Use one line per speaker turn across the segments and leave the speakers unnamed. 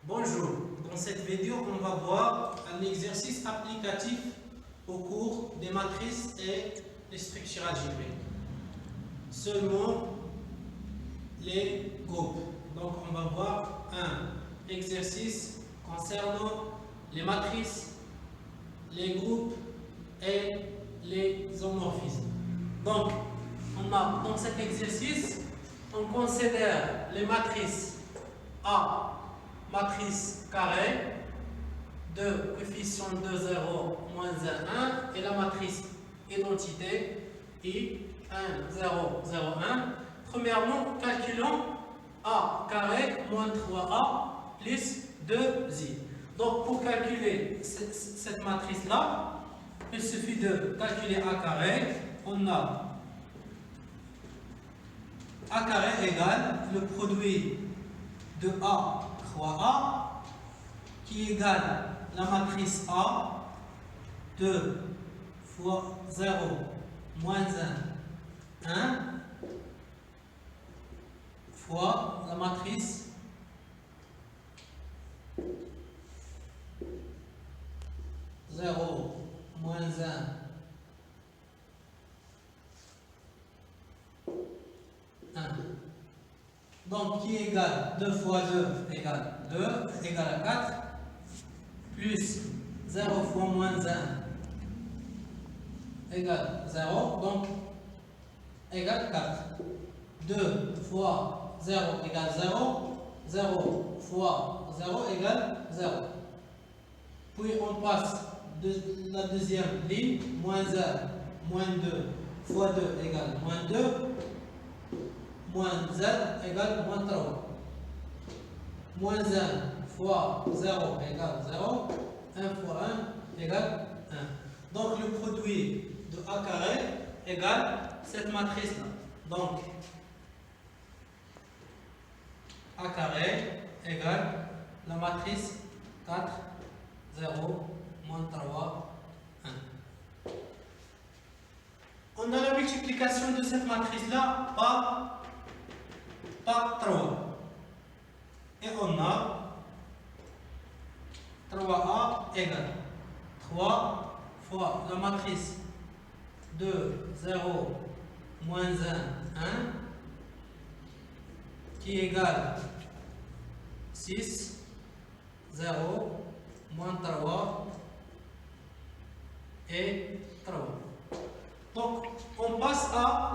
Bonjour, dans cette vidéo on va voir un exercice applicatif au cours des matrices et des structures algébriques. Seulement les groupes. Donc on va voir un exercice concernant les matrices, les groupes et les homomorphismes. Donc dans cet exercice, on considère les matrices A, matrice carrée de coefficient de 0, moins 1, 1 et la matrice identité I, 1, 0, 0, 1. Premièrement, calculons A carré moins 3A plus 2I. Donc pour calculer cette matrice-là, il suffit de calculer A carré. On a A carré égale le produit de A 3A qui égale la matrice A 2 fois 0 moins 1 1 fois la matrice 0 moins 1 1. Donc, qui égale 2 fois 2 égale 2, égale à 4, plus 0 fois moins 1 égale 0, donc égale 4. 2 fois 0 égale 0, 0 fois 0 égale 0. Puis on passe de la deuxième ligne, moins 1, moins 2 fois 2 égale moins 2. Moins z égale moins 3. Moins 1 fois 0 égale 0. 1 fois 1 égale 1. Donc le produit de A carré égale cette matrice-là. Donc A carré égale la matrice 4, 0, moins 3, 1. On a la multiplication de cette matrice-là par 3. Et on a 3A égale 3 fois la matrice 2, 0, moins 1, 1, qui égale 6, 0, moins 3 et 3. Donc, on passe à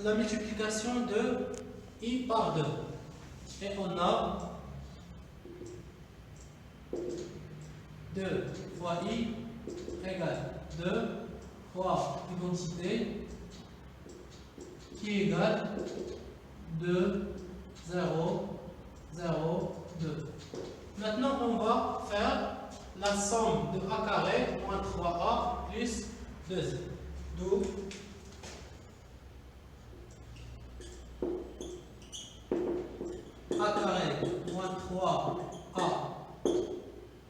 la multiplication de I par 2. Et on a 2 fois I égale 2 fois identité qui égale 2, 0, 0, 2. Maintenant, on va faire la somme de A carré moins 3A plus 2i. D'où A carré moins 3A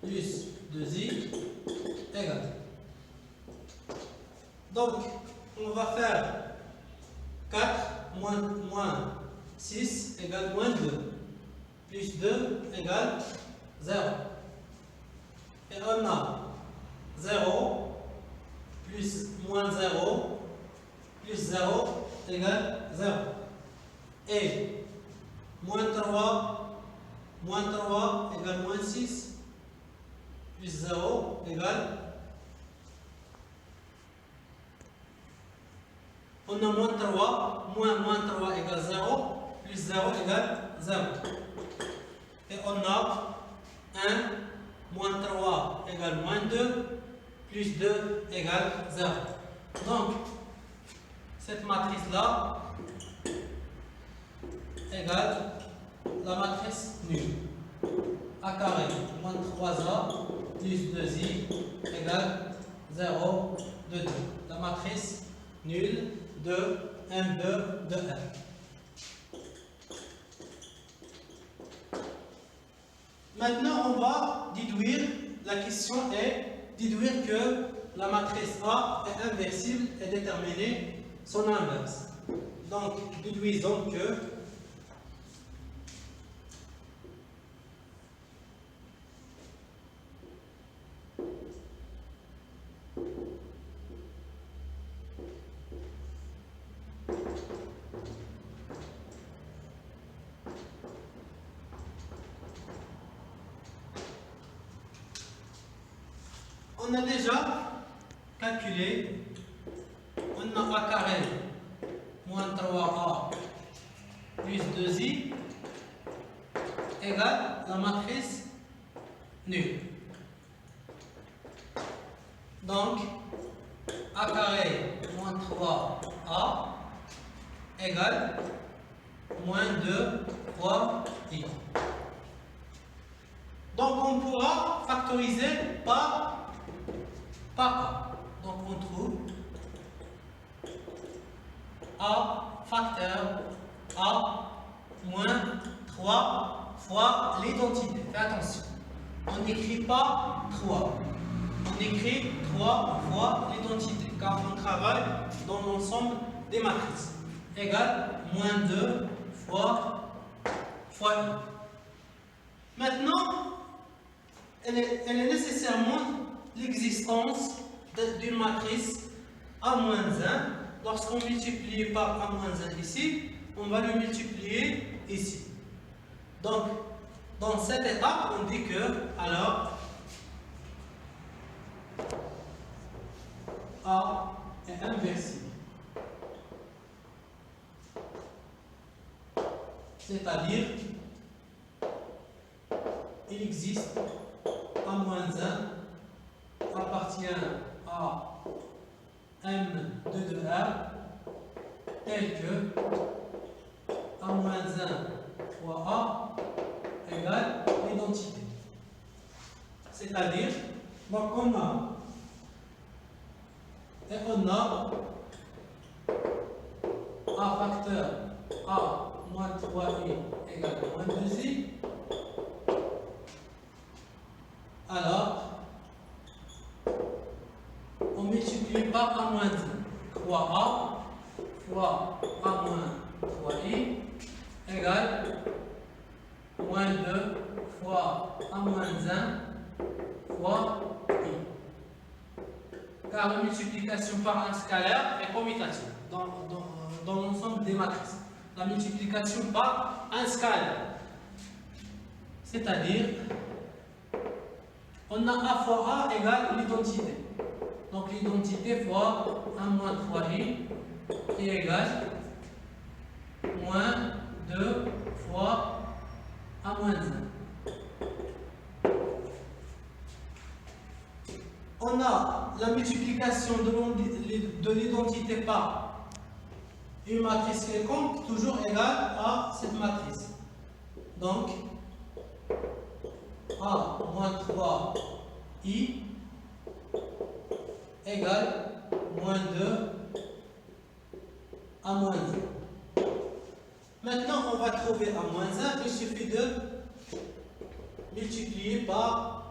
plus 2i égale. Donc, on va faire 4 moins 6 égale moins 2. Plus 2 égale 0. Et on a 0 plus moins 0 plus 0 égale 0. Et moins 3 égale moins 6 plus 0 égale. On a moins 3, moins 3 égale 0 plus 0 égale 0. Et on a 1 moins 3 égale moins 2 plus 2 égale 0. Donc, cette matrice-là égale la matrice nulle. A carré moins 3A plus 2I égale 0, 2, 2. La matrice nulle de 1, 2, 2, 1. Maintenant, on va déduire, la question est déduire que la matrice A est inversible et déterminer son inverse. Donc, déduisons que on a déjà calculé, on a a carré moins 3a plus 2i égale la matrice nulle. Donc, a carré moins 3a égale moins 2 fois i. Donc, on pourra factoriser par a. Donc, on trouve a facteur a moins 3 fois l'identité. Fais attention. On n'écrit pas 3. On écrit 3 fois l'identité, car on travaille dans l'ensemble des matrices. Égale moins 2 fois i. Maintenant, elle est nécessairement l'existence d'une matrice A-1. Lorsqu'on multiplie par A-1 ici, on va le multiplier ici. Donc, dans cette étape, on dit que, alors, A est inversible. C'est-à-dire, il existe A-1 appartient à M2 de R tel que A-1 fois A égale l'identité. C'est-à-dire, donc on a A facteur A moins 3i égale moins 2i. Alors, on multiplie par A moins 1. 3a fois A moins 3i égale moins 2 fois A moins 1 fois i. Car la multiplication par un scalaire est commutative dans l'ensemble des matrices. La multiplication par un scalaire. C'est-à-dire, on a A fois A égale l'identité. Donc l'identité fois 1 moins 3i qui est égal moins 2 fois A moins 1. On a la multiplication de l'identité par une matrice quelconque toujours égale à cette matrice. Donc, A moins 3i égale moins 2 A moins 1. Maintenant, on va trouver A moins 1. Il suffit de multiplier par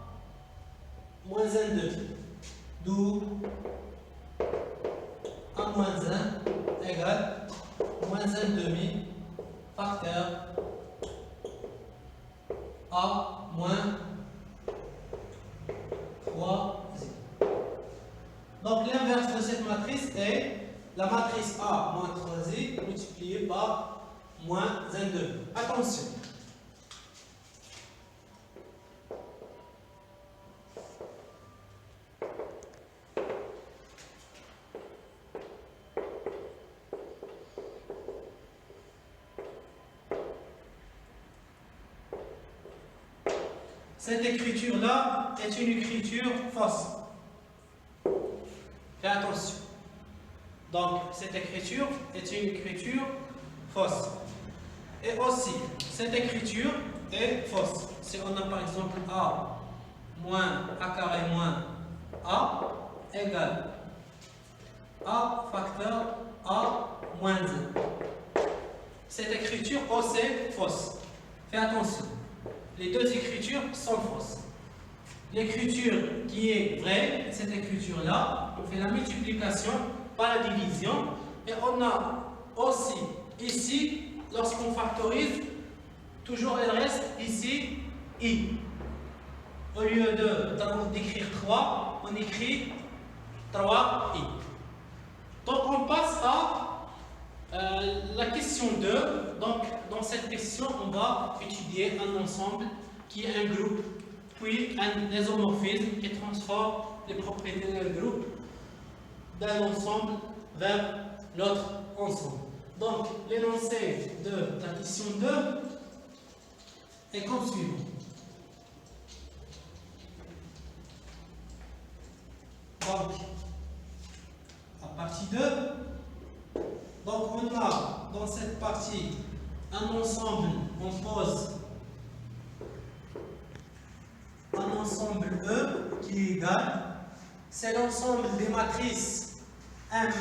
moins 1 demi. D'où A moins 1 égale moins 1 demi facteur A moins 3i. Donc l'inverse de cette matrice est la matrice A moins 3i multipliée par moins 1 demi. Attention. Cette écriture-là est une écriture fausse. Fais attention. Donc, cette écriture est une écriture fausse. Et aussi, cette écriture est fausse. Si on a par exemple A moins A carré moins A égale A facteur A moins 1. Cette écriture aussi est fausse. Fais attention. Les deux écritures sont fausses. L'écriture qui est vraie, cette écriture-là, on fait la multiplication par la division. Et on a aussi ici, lorsqu'on factorise, toujours il reste ici i. Au lieu d'écrire 3, on écrit 3i. Donc on passe à la question 2. Donc dans cette question, on va étudier un ensemble qui est un groupe, puis un isomorphisme qui transforme les propriétés d'un groupe, d'un ensemble vers l'autre ensemble. Donc, l'énoncé de la question 2 est comme suivant. Donc, la partie 2, donc on a dans cette partie un ensemble, on pose un ensemble E qui est égal, c'est l'ensemble des matrices M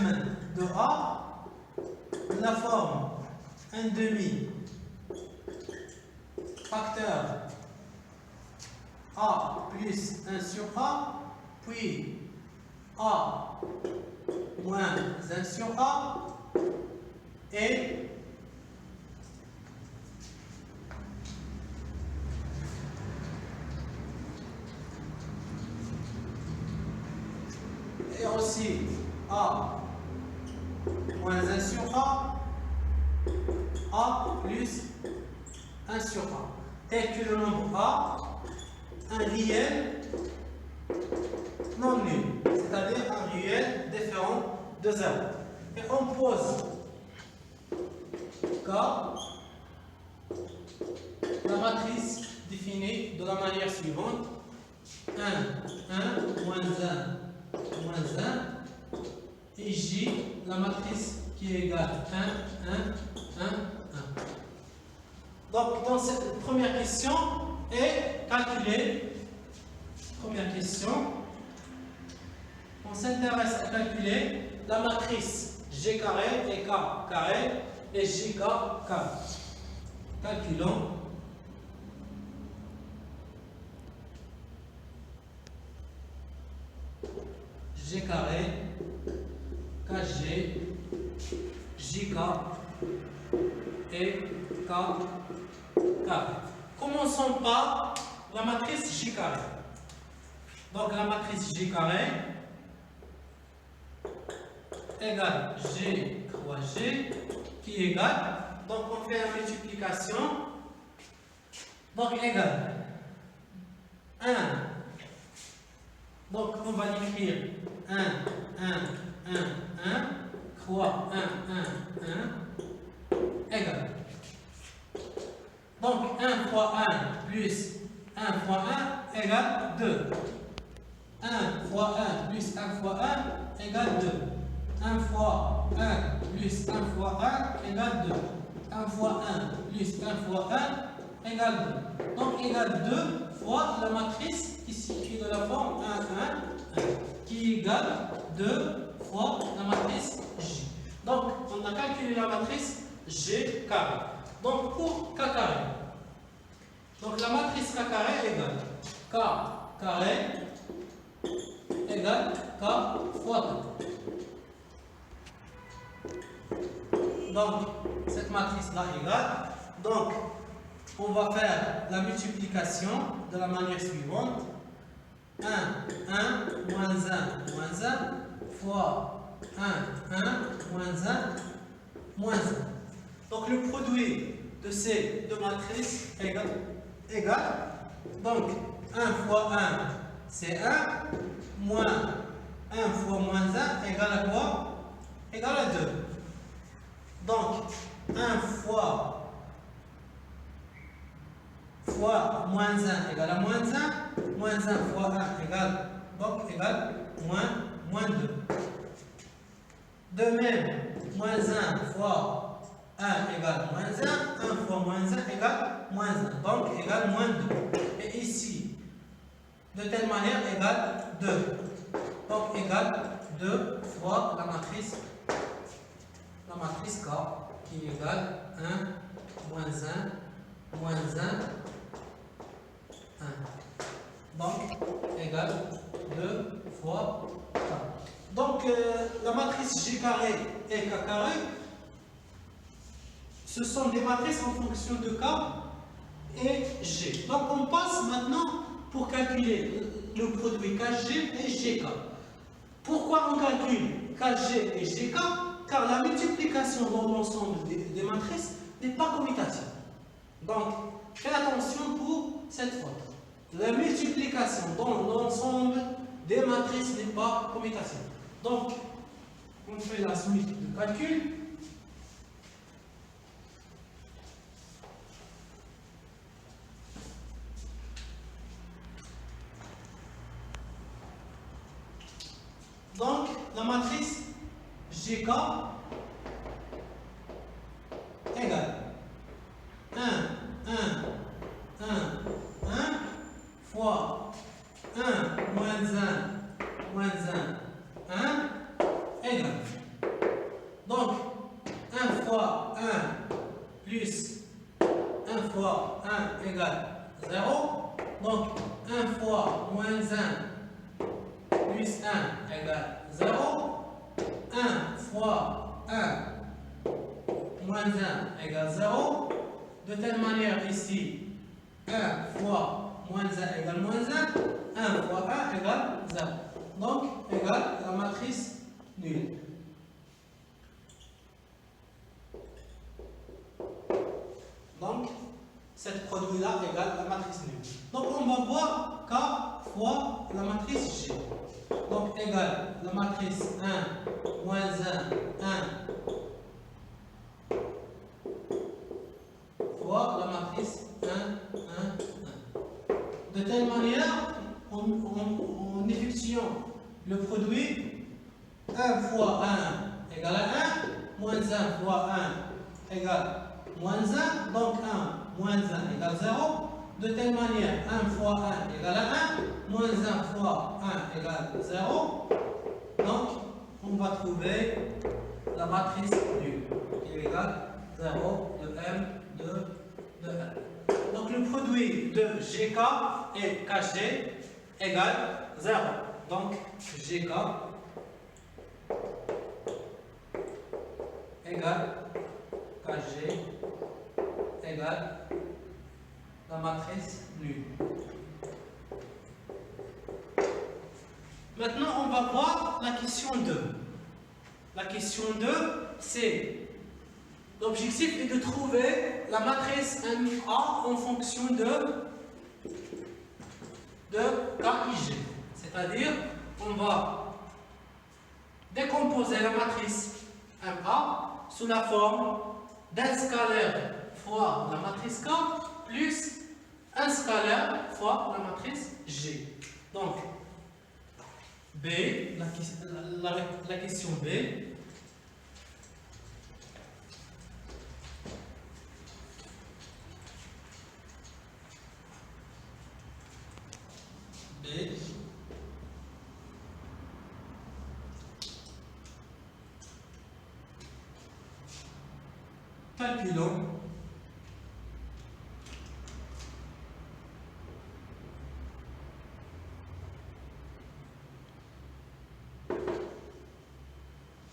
de A de la forme 1 demi facteur A plus 1 sur A, puis A moins 1 sur A, et aussi A moins 1 sur A plus 1 sur A, tel que le nombre A, un réel non nul, c'est-à-dire un réel différent de 0. Et on pose K, la matrice définie de la manière suivante: 1, 1, moins 1, moins 1, et J, la matrice qui est égale 1, 1, 1, 1. Donc, dans cette première question, est calculée. Première question, on s'intéresse à calculer la matrice G carré et K carré et JK carré. Calculons. G carré, KG, JK et K carré. Commençons par la matrice J carré. Donc la matrice J carré égale G croix G qui est égal. Donc on fait la multiplication. Donc égale 1. Donc on va l'écrire 1, 1, 1, 1, croix 1, 1, 1, égale. Donc 1 fois 1 plus 1 fois 1 égale 2. 1 fois 1 plus 1 fois 1 égale 2. 1 fois 1 plus 1 fois 1 égale 2. 1 fois 1 plus 1 fois 1 égale 2. Donc égale 2 fois la matrice qui s'écrit de la forme 1, 1, 1, qui égale 2 fois la matrice J. Donc on a calculé la matrice G carré. Donc pour K carré, donc la matrice K carré égale K carré égale K fois 4. Donc cette matrice-là égale. Donc on va faire la multiplication de la manière suivante: 1, 1, moins 1, moins 1, fois 1, 1, moins 1, moins 1. Donc le produit de ces deux matrices égale. Donc 1 fois 1 c'est 1, moins 1 fois moins 1 égale à quoi? Égale à 2. Donc 1 fois moins 1 égale à moins 1, moins 1 fois 1 égale, donc égale moins 2. De même, moins 1 fois 1 égale moins 1, 1 fois moins 1 égale moins 1, donc égale moins 2. Et ici, de telle manière, égale 2. Donc égale 2 fois la matrice K, qui égale 1, moins 1, moins 1, 1. Donc, égale 2 fois K. Donc, la matrice G carré et K carré, ce sont des matrices en fonction de K et G. Donc, on passe maintenant pour calculer le produit KG et GK. Pourquoi on calcule KG et GK? Car la multiplication dans l'ensemble des matrices n'est pas commutative. Donc, faites attention pour cette faute. La multiplication dans l'ensemble des matrices n'est pas commutative. Donc, on fait la suite de calcul. Donc, la matrice GK égale 1, 1, 1, 1 fois 1 moins 1 moins 1, 1 égale. Donc, 1 fois 1 plus 1 fois 1 égale 0. Donc, 1 fois moins 1 plus 1 égale 0. 1 fois 1 moins 1 égale 0. De telle manière, ici, 1 fois moins 1 égale moins 1. 1 fois 1 égale 0. Donc, égale la matrice nulle. Donc, cette produit-là égale la matrice nulle. Donc, on va voir K fois la matrice G. Donc, égale la matrice 1, moins 1, 1 fois la matrice 1, 1, 1. De telle manière, en effectuant le produit, 1 fois 1 égale à 1, moins 1 fois 1 égale moins 1, donc 1 moins 1 égale 0. De telle manière, 1 fois 1 égale à 1, moins 1 fois 1 égale 0. Donc, on va trouver la matrice nulle qui est égale 0 de M de M. Donc, le produit de GK et KG égale 0. Donc, GK égale KG égale la matrice nulle. Maintenant, on va voir la question 2. La question 2, c'est l'objectif est de trouver la matrice MA en fonction de KIG. C'est-à-dire, on va décomposer la matrice MA sous la forme d'un scalaire fois la matrice K plus un scalaire fois la matrice G. Donc, B, la question B. B. Calculons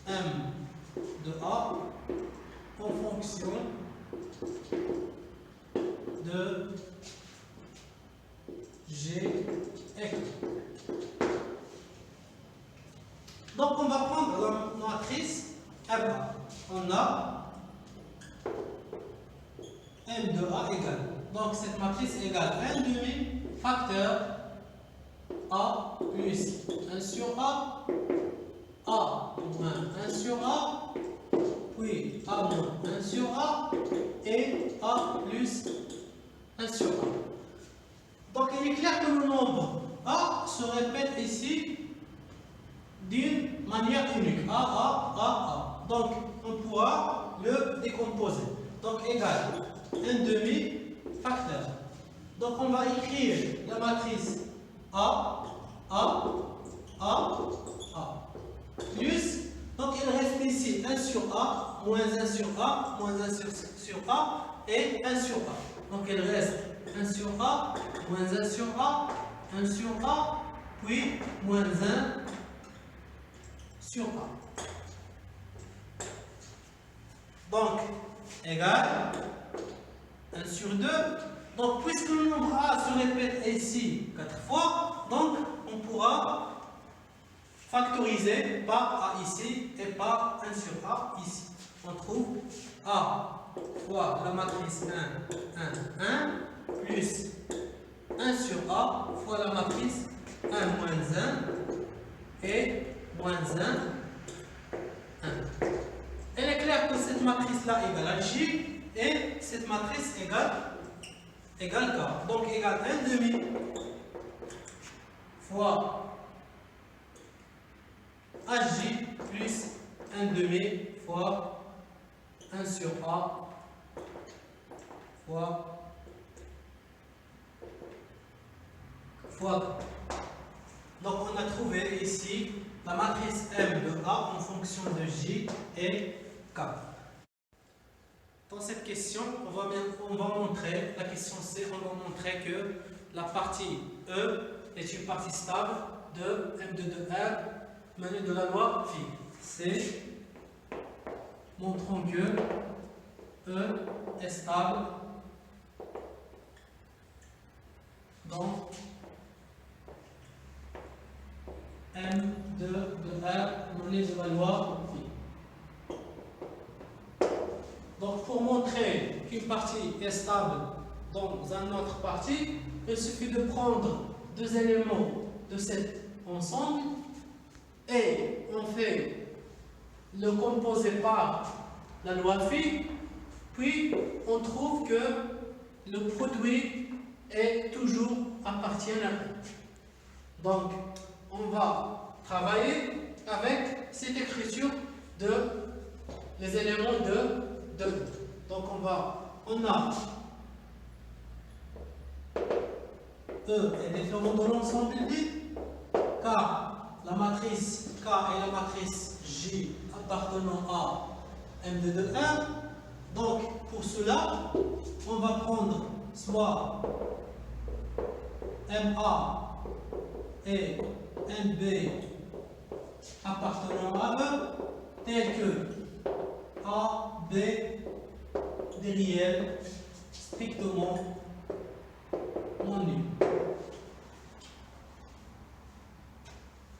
M de A en fonction de G et K. Donc on va prendre la matrice MA. On a M de A égale. Donc cette matrice égale 1 demi facteur A plus 1 sur A moins 1 sur A, puis A moins 1 sur A et A plus 1 sur A. Donc il est clair que le nombre A se répète ici d'une manière unique. A. Donc on pourra le décomposer. Donc égal 1 demi facteur. Donc on va écrire la matrice A plus, donc il reste ici 1 sur A, moins 1 sur A, moins 1 sur A et 1 sur A. Donc il reste 1 sur A, moins 1 sur A, 1 sur A, puis moins 1 sur A. Donc, égal 1 sur 2. Donc, puisque le nombre A se répète ici 4 fois, donc on pourra factoriser par A ici et par 1 sur A ici. On trouve A fois la matrice 1, 1, 1, plus 1 sur A fois la matrice 1 moins et moins 1, 1. Il est clair que cette matrice-là égale à J et cette matrice égale K. Donc égale 1 demi fois AJ plus 1 demi fois 1 sur A fois K. Donc on a trouvé ici la matrice M de A en fonction de J et K. Dans cette question, on va montrer, la question C, on va montrer que la partie E est une partie stable de M2 de R menée de la loi phi. C, montrons que E est stable dans M2 de R menée de la loi phi. Donc, pour montrer qu'une partie est stable dans une autre partie, il suffit de prendre deux éléments de cet ensemble et on fait le composé par la loi phi, puis on trouve que le produit est toujours appartient à eux. Donc, on va travailler avec cette écriture de les éléments de. Donc on a E est différent de l'ensemble dit, car la matrice K et la matrice J appartenant à M2 de R. Donc pour cela, on va prendre soit MA et MB appartenant à E, tel que A, B, des réels strictement non nuls.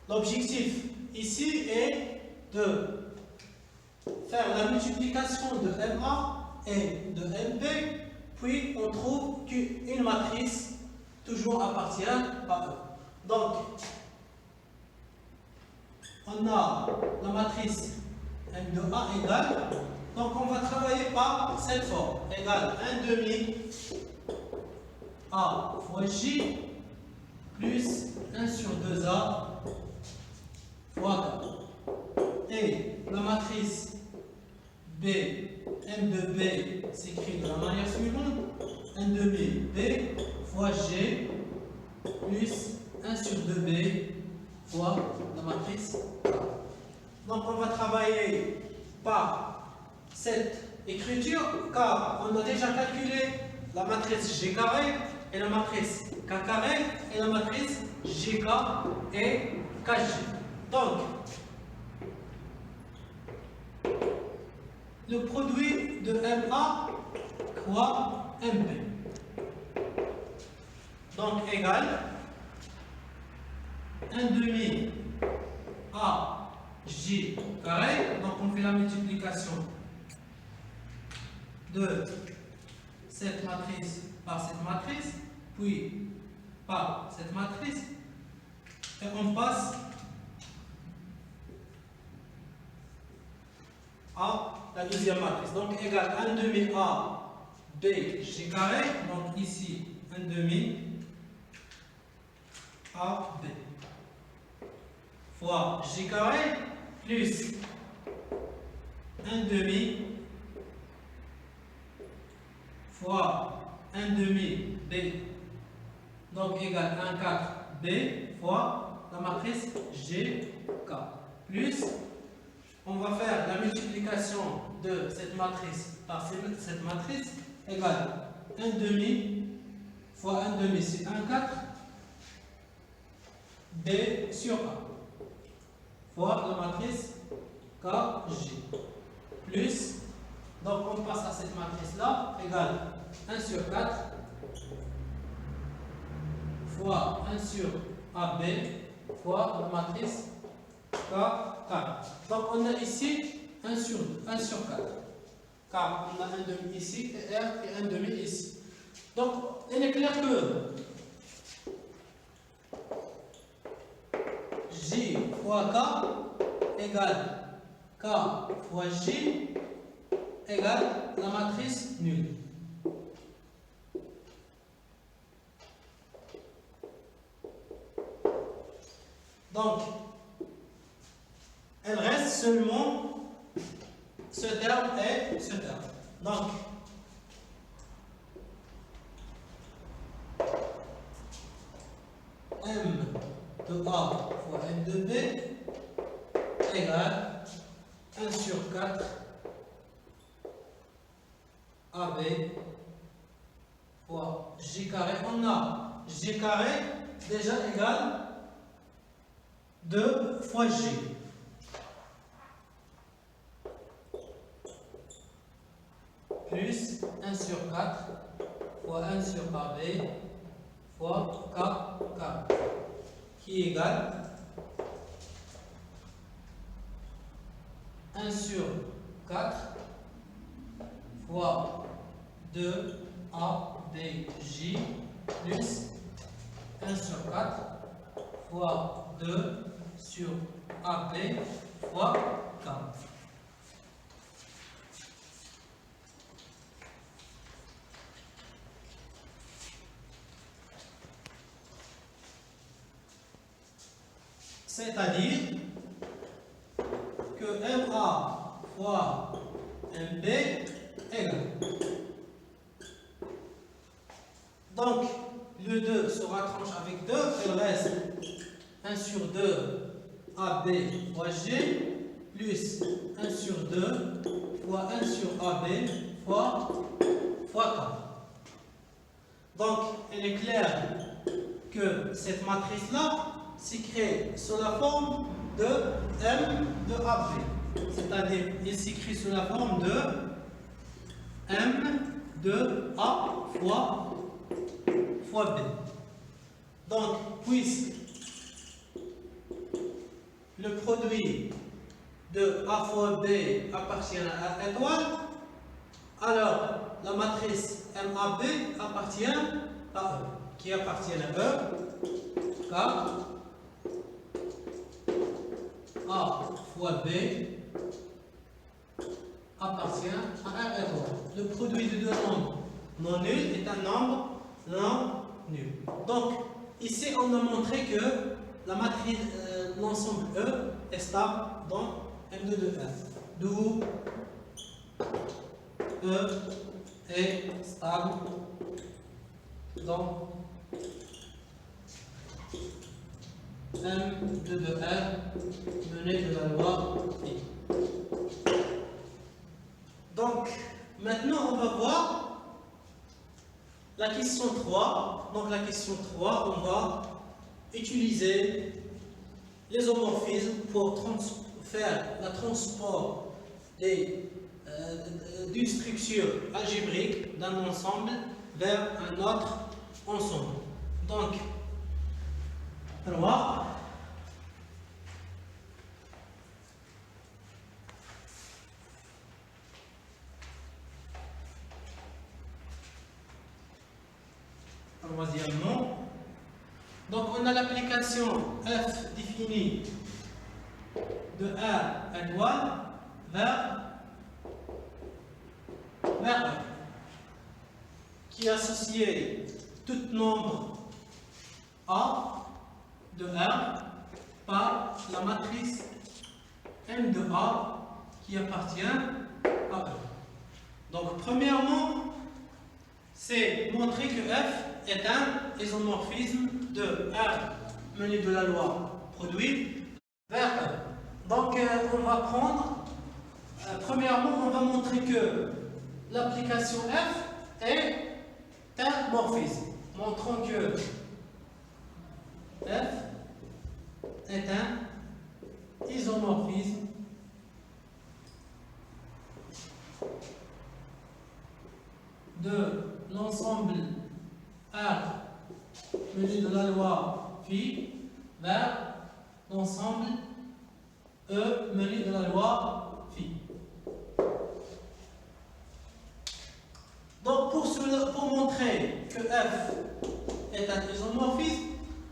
L'objectif ici est de faire la multiplication de MA et de MB, puis on trouve qu'une matrice toujours appartient à eux. Donc, on a la matrice M de A égale, donc on va travailler par cette forme, égale 1 demi A fois J plus 1 sur 2A fois K. Et la matrice B, M de B s'écrit de la manière suivante, 1 demi B fois G plus 1 sur 2B fois la matrice K. Donc on va travailler par cette écriture car on a déjà calculé la matrice G carré et la matrice K carré et la matrice GK et KG. Donc le produit de MA fois MB. Donc égal 1 demi A J carré, donc on fait la multiplication de cette matrice par cette matrice, puis par cette matrice, et on passe à la deuxième matrice. Donc égal 1 demi A B J carré, donc ici 1 demi A B fois J carré plus 1 demi fois 1 demi B, donc égal 1 4 B fois la matrice GK, plus on va faire la multiplication de cette matrice par cette matrice, égale 1 demi fois 1 demi, c'est 1 4 B sur A fois la matrice KG, plus, donc on passe à cette matrice là, égale 1 sur 4 fois 1 sur AB fois la matrice KK. Donc on a ici 1 sur 4, car on a 1 demi ici et R et 1 demi ici. Donc il est clair que J fois K égale K fois J égale la matrice nulle. Donc, elle reste seulement ce terme et ce terme. Donc, M de A fois M de B égale 1 sur 4 AB fois J carré. On a J carré déjà égal 2 fois J. Plus 1 sur 4 fois 1 sur AB fois K qui égale 1 sur 4 fois 2 ABJ plus 1 sur 4 fois 2 sur AB fois K. C'est-à-dire que MA fois MB égale. Donc, le 2 se retranche avec 2, il reste 1 sur 2 AB fois G plus 1 sur 2 fois 1 sur AB fois K. Donc, il est clair que cette matrice-là s'écrit sous la forme de M de AB. C'est-à-dire, il s'écrit sous la forme de M de A fois B. Donc, puisque le produit de A fois B appartient à A étoile, alors la matrice MAB appartient à E, qui appartient à E, car A fois B appartient à R étoile. Le produit de deux nombres non nuls est un nombre non nul. Donc, ici, on a montré que la matrice, l'ensemble E est stable dans M2 de F. D'où E est stable dans M2 de R mené de la loi I. Donc, maintenant, on va voir la question 3. Donc, la question 3, on va utiliser les homomorphismes pour faire le transport d'une structure algébrique d'un ensemble vers un autre ensemble. Donc, 3. Troisièmement, donc on a l'application F définie de R étoile vers E, qui est associé tout nombre A de R par la matrice M de A qui appartient à E. Donc, premièrement, c'est montrer que F est un isomorphisme de R mené de la loi produit vers E. Donc, on va prendre, premièrement, on va montrer que l'application F est un morphisme, montrant que F est un isomorphisme de l'ensemble R mené de la loi phi vers l'ensemble E mené de la loi phi. Donc pour montrer que F est un isomorphisme,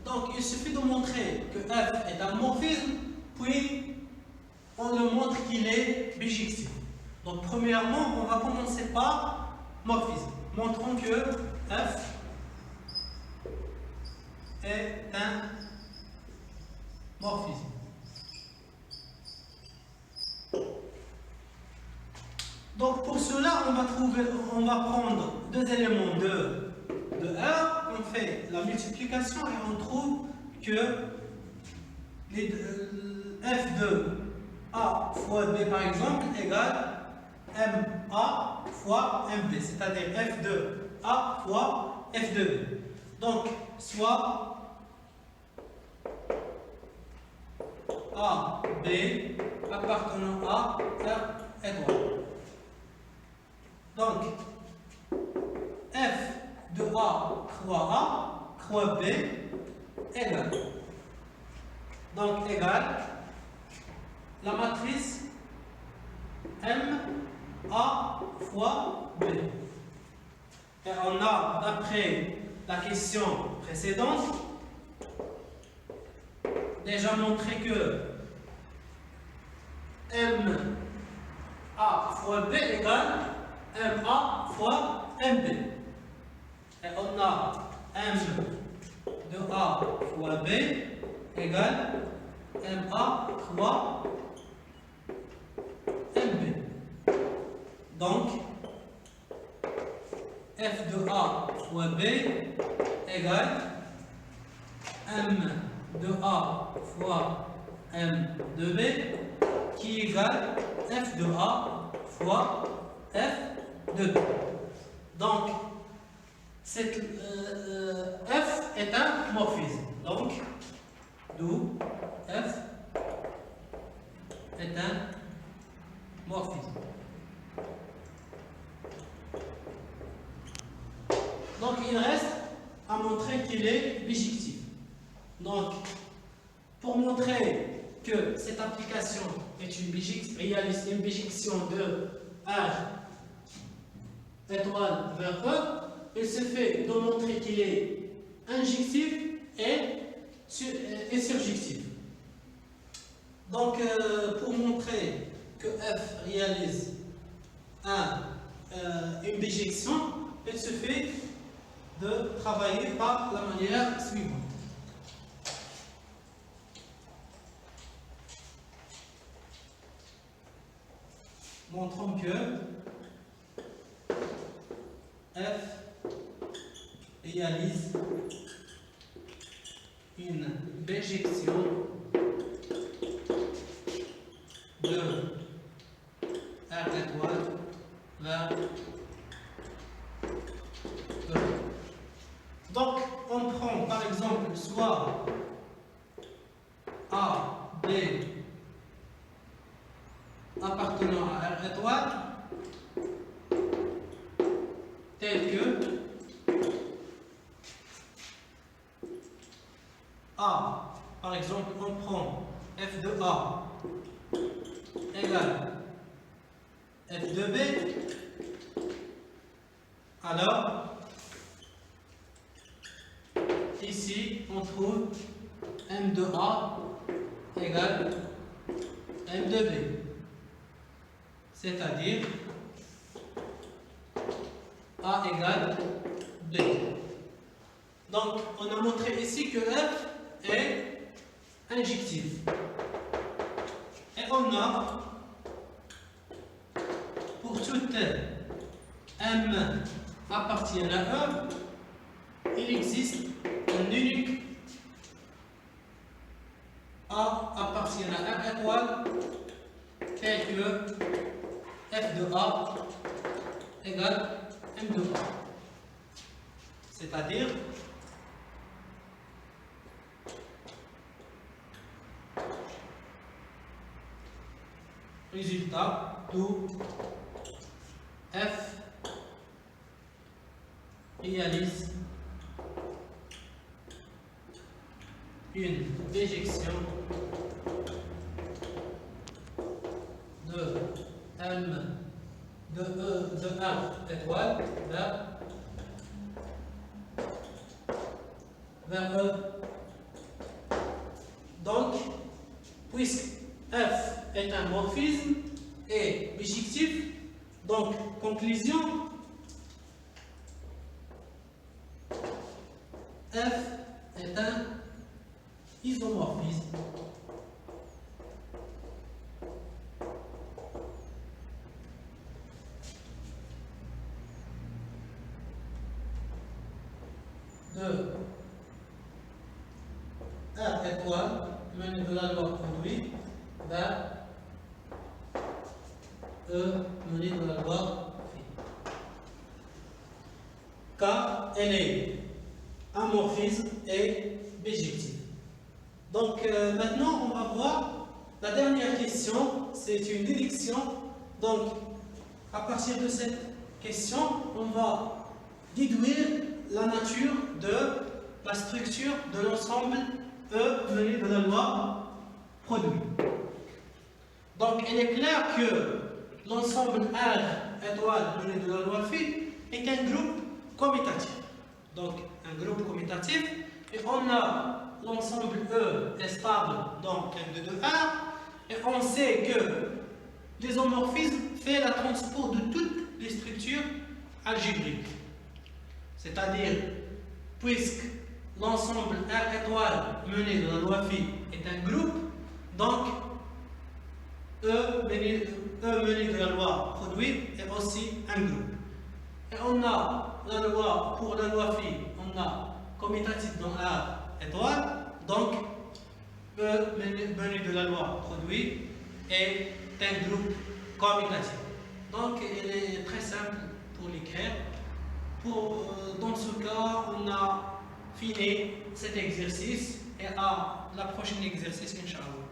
donc il suffit de montrer que F est un morphisme puis on le montre qu'il est bijectif. Donc premièrement, on va commencer par morphisme. Montrons que F est un morphisme. Donc pour cela, on va prendre deux éléments de R, on fait la multiplication et on trouve que f de A fois B par exemple égale MA fois MB, c'est-à-dire f de A fois f de B. Donc soit A, B appartenant à R étoile. Donc f de A croix B égale. Donc égale la matrice MA fois B. Et on a, d'après la question précédente, déjà montré que MA fois B égale MA fois MB. Et on a M de A fois B égale MA fois MB. Donc, F de A fois B égale M de A fois M de B qui égale F de A fois F de B. Donc, cette F est un morphisme. Donc, d'où F est un morphisme. Donc, il reste à montrer qu'il est bijectif. Donc, pour montrer que cette application est une réalise une bijection de R étoile vers E, il se fait de montrer qu'il est injectif et surjectif. Donc, pour montrer que F réalise une bijection, il se fait de travailler par la manière suivante. Montrons que F réalise une bijection de R étoile vers E. Donc, on prend par exemple soit A, B appartenant à R étoile, tel que A, par exemple, on prend F de A égale F de B, alors ici on trouve M de A égale M de B, c'est-à-dire A égale B. Donc on a montré ici que F est injectif. Et on a, pour toute M appartiennent à E, il existe un unique A appartient à R étoile, tel que F de A égale M de A. C'est-à-dire, résultat, d'où F réalise une bijection de M de E de R étoile vers E. Donc, puisque F est un morphisme et bijectif. Donc, conclusion, F est un isomorphisme. De R étoile menée de la loi produit vers E menée de la loi phi. Car elle est un morphisme et bijectif. Donc maintenant on va voir la dernière question, c'est une déduction. Donc à partir de cette question, on va déduire la nature de la structure de l'ensemble E mené de la loi produit. Donc il est clair que l'ensemble R étoile mené de la loi phi est un groupe commutatif. Donc un groupe commutatif, et on a l'ensemble E est stable dans M de R, et on sait que l'isomorphisme fait la transport de toutes les structures algébriques. C'est-à-dire, puisque l'ensemble R étoile mené de la loi phi est un groupe, donc E mené de la loi produit est aussi un groupe. Et on a la loi, pour la loi phi, on a commutatif dans R étoile, donc E mené de la loi produit est un groupe commutatif. Donc il est très simple pour l'écrire. Dans ce cas, on a fini cet exercice et à la prochaine exercice, Inch'Allah.